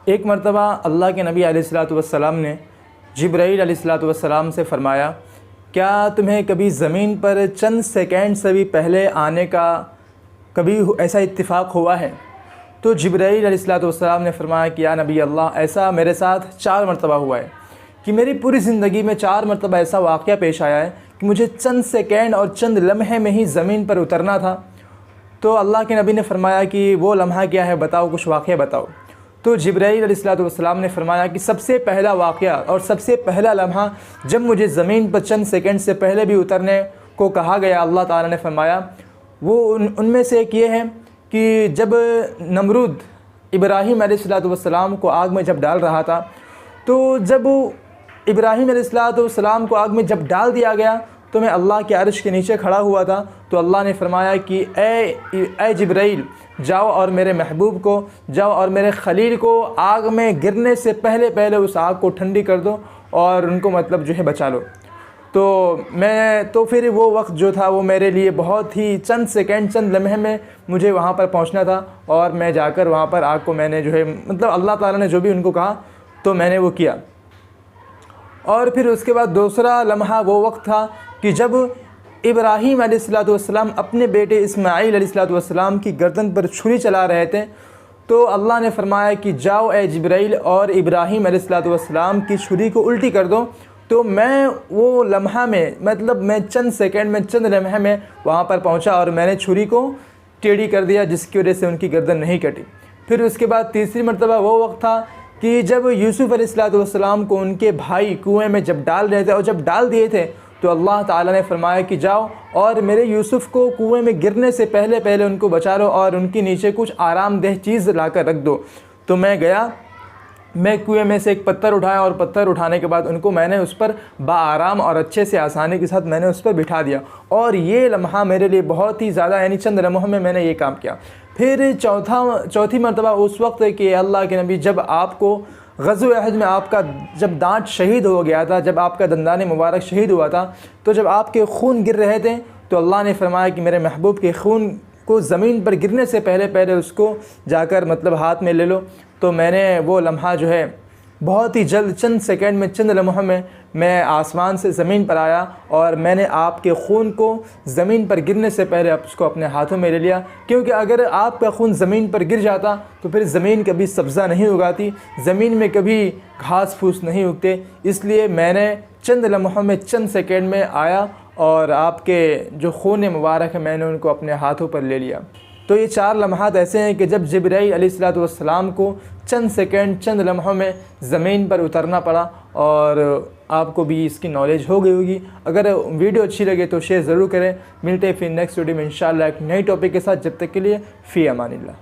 एक मरतबा अल्लाह के नबी अलैहिस्सलातु वस्सलाम ने जिब्राईल अलैहिस्सलातु वस्सलाम से फ़रमाया, क्या तुम्हें कभी ज़मीन पर चंद सेकंड से भी पहले आने का कभी ऐसा इत्तिफ़ाक़ हुआ है? तो जिब्राईल अलैहिस्सलातु वस्सलाम ने फ़रमाया कि या नबी अल्लाह, ऐसा मेरे साथ 4 मरतबा हुआ है कि मेरी पूरी ज़िंदगी में 4 मरतबा ऐसा वाक़या पेश आया है कि मुझे चंद सेकंड और चंद लम्हे में ही ज़मीन पर उतरना था। तो अल्लाह के नबी ने फ़रमाया कि वो लम्हा क्या है, बताओ, कुछ वाक़या बताओ। तो जिब्राईल अलैहिस्सलातु वस्सलाम ने फ़रमाया कि सबसे पहला वाक़या और सबसे पहला लम्हा जब मुझे ज़मीन पर चंद सेकंड से पहले भी उतरने को कहा गया, अल्लाह ताला ने फ़रमाया वो उनमें से एक ये है कि जब नमरूद इब्राहीम अलैहिस्सलातु वस्सलाम को आग में जब डाल रहा था, तो जब इब्राहीम अलैहिस्सलातु वस्सलाम को आग में जब डाल दिया गया तो मैं अल्लाह के अर्श के नीचे खड़ा हुआ था। तो अल्लाह ने फ़रमाया कि ए जिब्राईल, जाओ और मेरे महबूब को जाओ और मेरे खलील को आग में गिरने से पहले पहले उस आग को ठंडी कर दो और उनको मतलब जो है बचा लो। तो फिर वो वक्त जो था वो मेरे लिए बहुत ही चंद सेकंड, चंद लम्हे में मुझे वहाँ पर पहुँचना था और मैं जाकर वहाँ पर आग को मैंने जो है मतलब अल्लाह ताला ने जो भी उनको कहा तो मैंने वो किया। और फिर उसके बाद दूसरा लम्हा वो वक्त था कि जब इब्राहीम अलैहिस्सलातु वस्सलाम अपने बेटे इस्माईल अलैहिस्सलातु वस्सलाम की गर्दन पर छुरी चला रहे थे, तो अल्लाह ने फ़रमाया कि जाओ ए जिब्राईल और इब्राहीम अलैहिस्सलातु वस्सलाम की छुरी को उल्टी कर दो। तो मैं वो लम्हा में मतलब मैं चंद सेकंड में, चंद लम्हे में वहाँ पर पहुँचा और मैंने छुरी को टेढ़ी कर दिया, जिसकी वजह से उनकी गर्दन नहीं कटी। फिर उसके बाद तीसरी मरतबा वो वक्त था कि जब यूसुफ़ अलैहिस्सलातु वस्सलाम को उनके भाई कुएँ में जब डाल रहे थे और जब डाल दिए थे तो अल्लाह ताला ने फ़रमाया कि जाओ और मेरे यूसुफ़ को कुएँ में गिरने से पहले पहले उनको बचा लो और उनके नीचे कुछ आरामदेह चीज़ लाकर रख दो। तो मैं गया, मैं कुएँ में से एक पत्थर उठाया और पत्थर उठाने के बाद उनको मैंने उस पर बाआराम और अच्छे से आसानी के साथ मैंने उस पर बिठा दिया। और ये लम्हा मेरे लिए बहुत ही ज़्यादा, यानी चंद लम्हों में मैंने ये काम किया। फिर चौथी मरतबा उस वक्त है कि अल्लाह के नबी, जब आपको ग़ज़वे अहद में आपका जब दांत शहीद हो गया था, जब आपका दंदान मुबारक शहीद हुआ था, तो जब आपके खून गिर रहे थे तो अल्लाह ने फ़रमाया कि मेरे महबूब के खून को ज़मीन पर गिरने से पहले पहले उसको जाकर मतलब हाथ में ले लो। तो मैंने वो लम्हा जो है बहुत ही जल्द, चंद सेकंड में, चंद लम्हों में मैं आसमान से ज़मीन पर आया और मैंने आपके खून को ज़मीन पर गिरने से पहले उसको अपने हाथों में ले लिया। क्योंकि अगर आपका खून ज़मीन पर गिर जाता तो फिर ज़मीन कभी सब्ज़ा नहीं उगाती, ज़मीन में कभी घास फूस नहीं उगते। इसलिए मैंने चंद लम्हों में, चंद सेकंड में आया और आपके जो खून मुबारक है मैंने उनको अपने हाथों पर ले लिया। तो ये 4 लम्हात ऐसे हैं कि जब जिब्राईल अलैहिस्सलातु वस्सलाम को चंद सेकंड, चंद लम्हों में ज़मीन पर उतरना पड़ा। और आपको भी इसकी नॉलेज हो गई होगी। अगर वीडियो अच्छी लगे तो शेयर ज़रूर करें। मिलते हैं फिर नेक्स्ट वीडियो में इंशाअल्लाह एक नई टॉपिक के साथ। जब तक के लिए फ़ी अमानिल्लाह।